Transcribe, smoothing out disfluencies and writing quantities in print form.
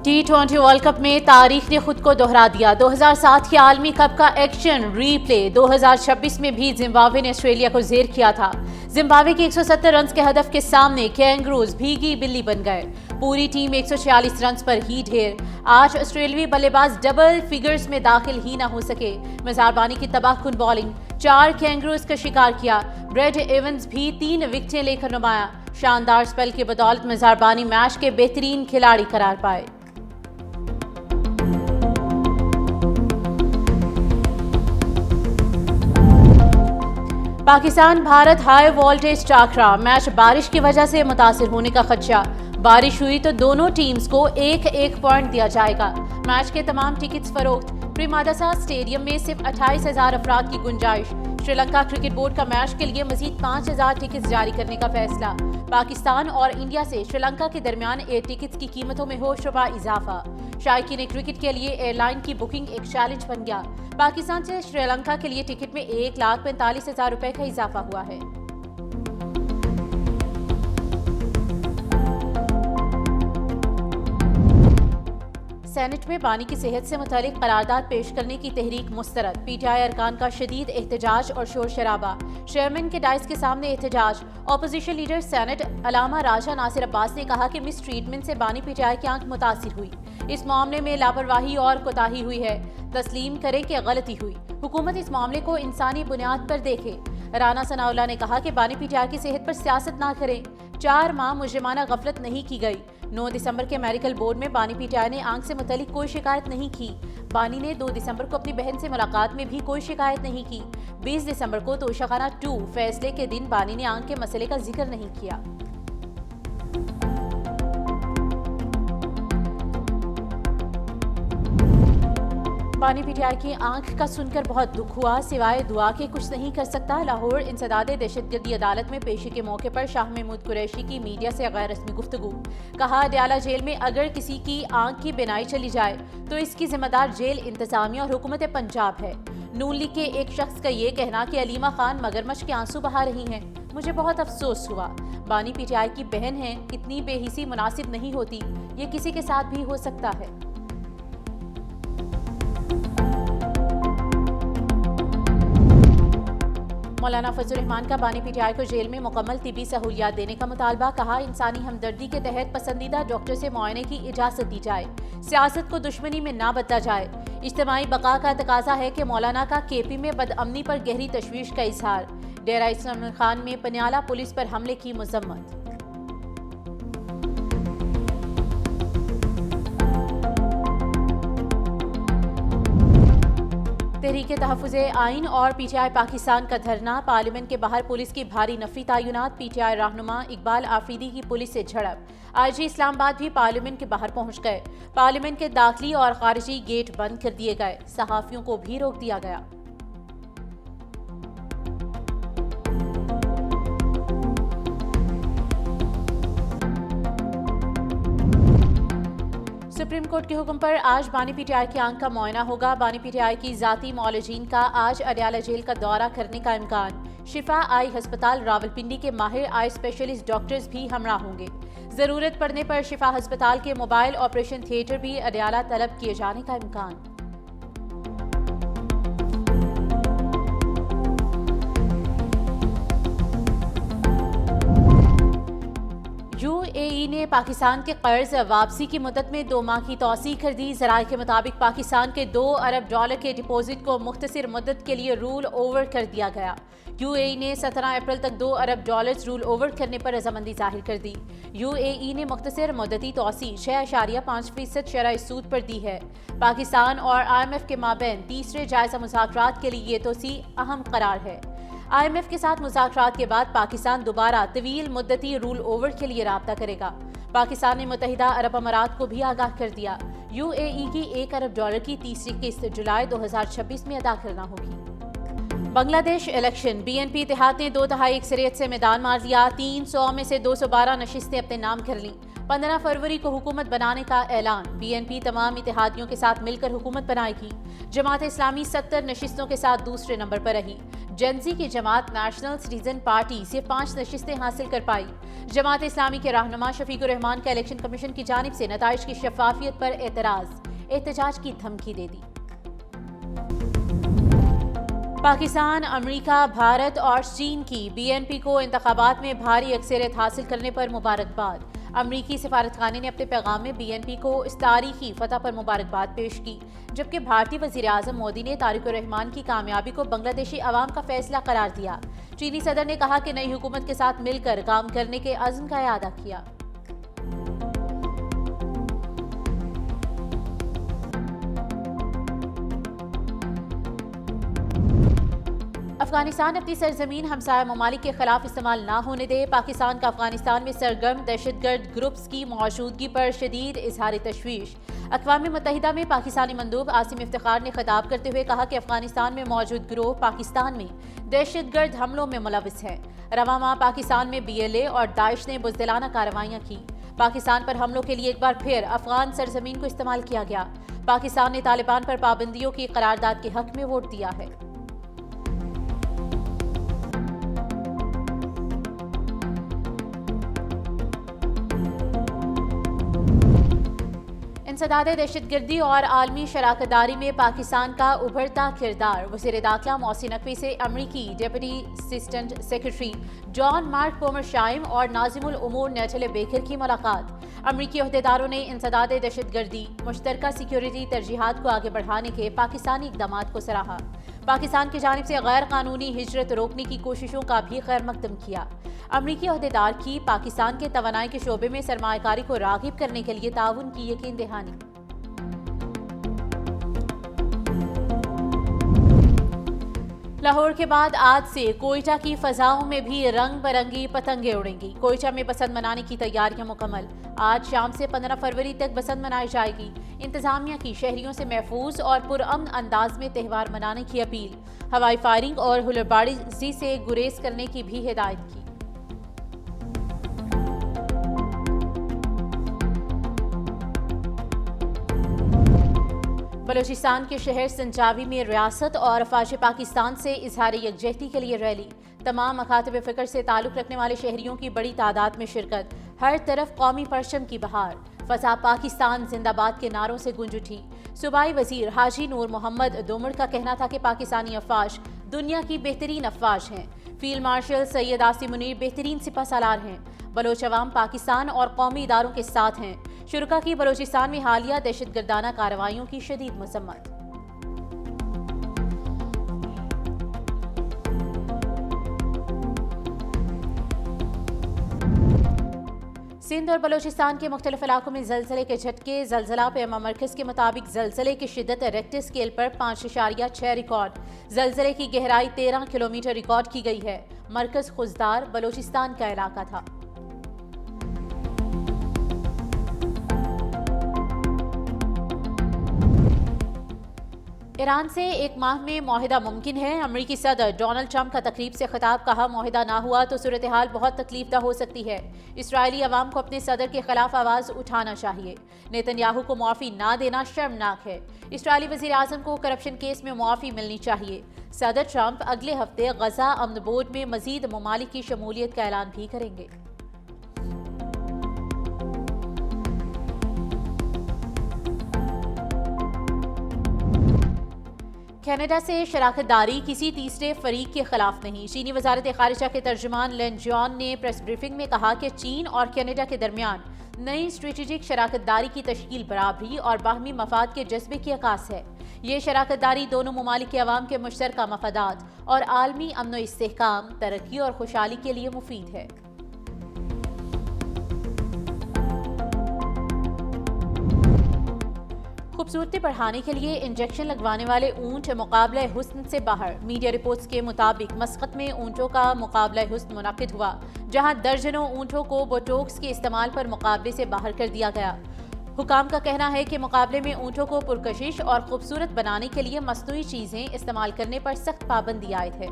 T20 world cup में तारीख ने खुद को दोहरा दिया। 2007 के आलमी कप का एक्शन रीप्ले 2026 में भी जिम्बाब्वे ने ऑस्ट्रेलिया को जेर किया था। जिम्बाब्वे के 170 रन के हदफ के सामने कैंगरूज भीगी बिल्ली बन गए। पूरी टीम 146 रन पर ही ढेर। आज ऑस्ट्रेलियावी बल्लेबाज डबल फिगर्स में दाखिल ही न हो सके। मज़ारबानी की तबाहकुन बॉलिंग 4 कैंगरूज का शिकार किया। ब्रेड एवंस भी 3 विकेटें लेकर नुमाया। शानदार स्पेल की बदौलत मज़ारबानी मैच के बेहतरीन खिलाड़ी करार पाए। पाकिस्तान भारत हाई वोल्टेज टाकरा, मैच बारिश की वजह से मुतासिर होने का खदशा। बारिश हुई तो दोनों टीम्स को एक पॉइंट दिया जाएगा। मैच के तमाम टिकट्स फरोख्त। प्रेमदासा स्टेडियम में सिर्फ 28,000 अफराद की गुंजाइश। श्रीलंका क्रिकेट बोर्ड का मैच के लिए मजीद 5,000 टिकट्स जारी करने का फैसला। पाकिस्तान और इंडिया से श्रीलंका के दरमियान एयर टिकट्स की कीमतों में होशरुबा इजाफा। शायकीन क्रिकेट के लिए एयरलाइन की बुकिंग एक चैलेंज बन गया। पाकिस्तान से श्रीलंका के लिए टिकट में 1,45,000 रुपए का इजाफा हुआ है। सेनेट में बानी की सेहत से मुतालिक करारदाद पेश करने की तहरीक मुस्तरद। पीटीआई अरकान का शदीद एहतजाज और शोर शराबा। चेयरमैन के डाइस के सामने एहतजाज। अपोजिशन लीडर सेनेट अलामा राजा नासिर अब्बास ने कहा कि मिस ट्रीटमेंट से बानी पीटीआई की आंख मुतासिर हुई। इस मामले में लापरवाही और कोताही हुई है। तस्लीम करें कि गलती हुई। हुकूमत इस मामले को इंसानी बुनियाद पर देखे। राना सनाउल्लाह ने कहा कि बानी पीटीआई की सेहत पर सियासत ना करें। 4 माह मुजरिमाना गफलत नहीं की गई। 9 दिसंबर के मेडिकल बोर्ड में बानी पीटीआई ने आंख से मुतालिक कोई शिकायत नहीं की। बानी ने 2 दिसंबर को अपनी बहन से मुलाकात में भी कोई शिकायत नहीं की। 20 दिसंबर को तोशाखाना 2 फैसले के दिन बानी ने आंख के मसले का जिक्र नहीं किया। बानी पीटीआई की आंख का सुनकर बहुत दुख हुआ, सिवाय दुआ के कुछ नहीं कर सकता। लाहौर इंसदाद दहशतगर्दी अदालत में पेशी के मौके पर शाह महमूद कुरैशी की मीडिया से गैर रस्मी गुफ्तगू। कहा, अडयाला जेल में अगर किसी की आंख की बिनाई चली जाए तो इसकी जिम्मेदार जेल इंतजामिया और हुकूमत पंजाब है। नून लीग के एक शख्स का ये कहना कि अलीमा खान मगरमच्छ के आंसू बहा रही हैं, मुझे बहुत अफसोस हुआ। बानी पीटीआई की बहन है, इतनी बेहिसी मुनासिब नहीं होती। ये किसी के साथ भी हो सकता है। मौलाना फजल रहमान का बानी पीटीआई को जेल में मुकम्मल तिबी सहूलियात देने का मुतालबा। कहा, इंसानी हमदर्दी के तहत पसंदीदा डॉक्टर से मुआयने की इजाजत दी जाए। सियासत को दुश्मनी में ना बदला जाए। इज्तिमाई बका का तकाजा है कि मौलाना का केपी में बदअमनी पर गहरी तशवीश का इजहार। डेरा इस्माइल खान में पनियाला पुलिस पर हमले की मजम्मत। तहरीके तहफ़्फ़ुज़े आइन और पीटीआई पाकिस्तान का धरना। पार्लियामेंट के बाहर पुलिस की भारी नफरी तैनात। पीटीआई रहनुमा इकबाल आफरीदी की पुलिस से झड़प। आईजी इस्लामाबाद भी पार्लियामेंट के बाहर पहुंच गए। पार्लियामेंट के दाखिली और खारिजी गेट बंद कर दिए गए। सहाफ़ियों को भी रोक दिया गया। सुप्रीम कोर्ट के हुक्म पर आज बानी पीटीआई की आंख का मुआयना होगा। बानी पीटीआई की जाती मौलजीन का आज अडयाला जेल का दौरा करने का इम्कान। शिफा आई अस्पताल रावलपिंडी के माहिर आई स्पेशलिस्ट डॉक्टर्स भी हमरा होंगे। जरूरत पड़ने पर शिफा अस्पताल के मोबाइल ऑपरेशन थिएटर भी अडयाला तलब किए जाने का इम्कान। यूएई ने पाकिस्तान के कर्ज वापसी की मुद्दत में 2 माह की तौसीह कर दी। ज़राए के मुताबिक पाकिस्तान के $2 अरब के डिपॉजिट को मुख्तसर मुद्दत के लिए रूल ओवर कर दिया गया। यूएई ने 17 अप्रैल तक $2 अरब रूल ओवर करने पर रजामंदी जाहिर कर दी। यूएई ने मुख्तसर मुद्दती तौसीह 6.5% शरह सूद पर दी है। पाकिस्तान और IMF के माबैन तीसरे जायजा मुज़ाकरात के लिए ये तौसीह अहम करार है। IMF के साथ मुज़ाकरात के बाद पाकिस्तान दोबारा तवील मुद्दती रूल ओवर के लिए राब्ता करेगा। पाकिस्तान ने मुत्तहिदा अरब अमारात को भी आगाह कर दिया। यूएई की $1 अरब की तीसरी किस्त जुलाई 2026 में अदा करना होगी। बांग्लादेश इलेक्शन। बीएनपी इत्तेहाद ने 2/3 अक्सरियत से मैदान मार दिया। 300 में से 212 नशिस्तें अपने नाम कर लीं। 15 फरवरी को हुकूमत बनाने का ऐलान। बीएनपी तमाम इत्तेहादियों के साथ मिलकर हुकूमत बनाएगी। जमात इस्लामी 70 नशिस्तों के साथ दूसरे नंबर पर रही। जेंजी की जमात नेशनल सिटीजन पार्टी सिर्फ 5 नशिस्तें हासिल कर पाई। जमात इस्लामी के रहनुमा शफीकुर रहमान का इलेक्शन कमीशन की जानिब से नताइज की शफाफियत पर एहतजाज की धमकी दे दी। पाकिस्तान, अमेरिका, भारत और चीन की बीएनपी को इंतखाबात में भारी अक्सरियत हासिल करने पर मुबारकबाद। अमरीकी सफारतखाने ने अपने पैगाम में बीएनपी को इस तारीखी फतह पर मुबारकबाद पेश की, जबकि भारतीय वज़ीर आज़म मोदी ने तारिक रहमान की कामयाबी को बांग्लादेशी अवाम का फैसला करार दिया। चीनी सदर ने कहा कि नई हुकूमत के साथ मिलकर काम करने के अज़्म का इआदा किया। अफगानिस्तान अपनी सरजमीन हमसाया ममालिक के खिलाफ इस्तेमाल न होने दे। पाकिस्तान का अफगानिस्तान में सरगर्म दहशतगर्द ग्रुप्स की मौजूदगी पर शदीद इजहार तशवीश। अक़वाम मुत्तहिदा में पाकिस्तानी मंदूब आसिम इफ्तिखार ने खिताब करते हुए कहा कि अफगानिस्तान में मौजूद गिरोह पाकिस्तान में दहशतगर्द हमलों में मुलविस है। रवां माह पाकिस्तान में BLA और दाइश ने बुज़दिलाना कार्रवाइयाँ की। पाकिस्तान पर हमलों के लिए एक बार फिर अफगान सरजमीन को इस्तेमाल किया गया। पाकिस्तान ने तालिबान पर पाबंदियों की करारदाद के हक में वोट दिया है। इंसदाद दहशतगर्दी और आलमी शराकतदारी में पाकिस्तान का उभरता किरदार। वज़ीर दाखिला मोहसिन नकवी से अमरीकी deputy assistant secretary John Mark Pommersheim और नाज़िमुल उमूर नेटले बेकर की मुलाकात। अमरीकी अहदेदारों ने इंसदाद दहशतगर्दी, मुश्तरका सिक्योरिटी तरजीहात को आगे बढ़ाने के पाकिस्तानी इक़दामात को सराहा। पाकिस्तान की जानिब से गैर कानूनी हिजरत रोकने की कोशिशों का भी खैर मकदम किया। अमरीकी अहदेदार की पाकिस्तान के तवानाई के शोबे में सरमायाकारी को राग़िब करने के लिए ताउन की यकीन दहानी। लाहौर के बाद आज से कोयटा की फजाओं में भी रंग बिरंगी पतंगे उड़ेंगी। कोयटा में बसंत मनाने की तैयारियां मुकम्मल। आज शाम से 15 फरवरी तक बसंत मनाई जाएगी। इंतजामिया की शहरियों से महफूज और पुरअमन अंदाज में त्यौहार मनाने की अपील। हवाई फायरिंग और हुलड़बाजी से गुरेज करने की भी हिदायत की। बलूचिस्तान के शहर संजावी में रियासत और अफवाज पाकिस्तान से इजहार यकजहती के लिए रैली। तमाम मकातब फ़िक्र से ताल्लुक़ रखने वाले शहरियों की बड़ी तादाद में शिरकत। हर तरफ कौमी परचम की बहार। फसा पाकिस्तान जिंदाबाद के नारों से गूंज उठी। सूबाई वजीर हाजी नूर मोहम्मद दोमड़ का कहना था कि पाकिस्तानी अफवाज दुनिया की बेहतरीन अफवाज हैं। फील्ड मार्शल सैयद आसिम मुनीर बेहतरीन सिपह सालार हैं। बलोच अवाम पाकिस्तान और कौमी इदारों के साथ हैं। शुरका की बलोचिस्तान में हालिया दहशतगर्दाना कार्रवाइयों की शदीद मजम्मत। सिंध और बलोचिस्तान के मुख्तलिफ इलाकों में जलजले के झटके। जलजला पेमा मरकज के मुताबिक जलजले की शिद्दत रेक्टर स्केल पर 5.6 रिकॉर्ड। जलजले की गहराई 13 किलोमीटर रिकॉर्ड की गई है। मरकज खुजदार बलोचिस्तान का इलाका था। ईरान से एक माह में मुआहिदा मुमकिन है। अमरीकी सदर डोनाल्ड ट्रंप का तकरीब से खिताब। कहा, मुआहिदा ना हुआ तो सूरत हाल बहुत तकलीफदा हो सकती है। इसराइली अवाम को अपने सदर के खिलाफ आवाज़ उठाना चाहिए। नेतन्याहू को मुआफ़ी ना देना शर्मनाक है। इसराइली वज़ीर आज़म को करप्शन केस में मुआफ़ी मिलनी चाहिए। सदर ट्रंप अगले हफ्ते गजा अमन बोर्ड में मज़ीद ममालिक की शमूलियत का ऐलान भी करेंगे। कनाडा से शराकतदारी किसी तीसरे फरीक के खिलाफ नहीं। चीनी वजारत खारिजा के तर्जुमान लेन जियान ने प्रेस ब्रीफिंग में कहा कि चीन और कनाडा के दरमियान नई स्ट्रेटेजिक शराकतदारी की तश्कील बराबरी और बाहमी मफाद के जज्बे की अक्कास है। ये शराकतदारी दोनों ममालिक के अवाम के मुश्तरका मफादात और आलमी अमन व इस्तेहकाम, तरक्की और खुशहाली के लिए मुफीद है। खूबसूरती बढ़ाने के लिए इंजेक्शन लगवाने वाले ऊंट मुकाबला हुस्न से बाहर। मीडिया रिपोर्ट्स के मुताबिक मस्कत में ऊंटों का मुकाबला हुस्न मुनाकिद हुआ, जहां दर्जनों ऊंटों को बोटॉक्स के इस्तेमाल पर मुकाबले से बाहर कर दिया गया। हुकाम का कहना है कि मुकाबले में ऊंटों को पुरकशिश और खूबसूरत बनाने के लिए मसनूई चीजें इस्तेमाल करने पर सख्त पाबंदी आयद है।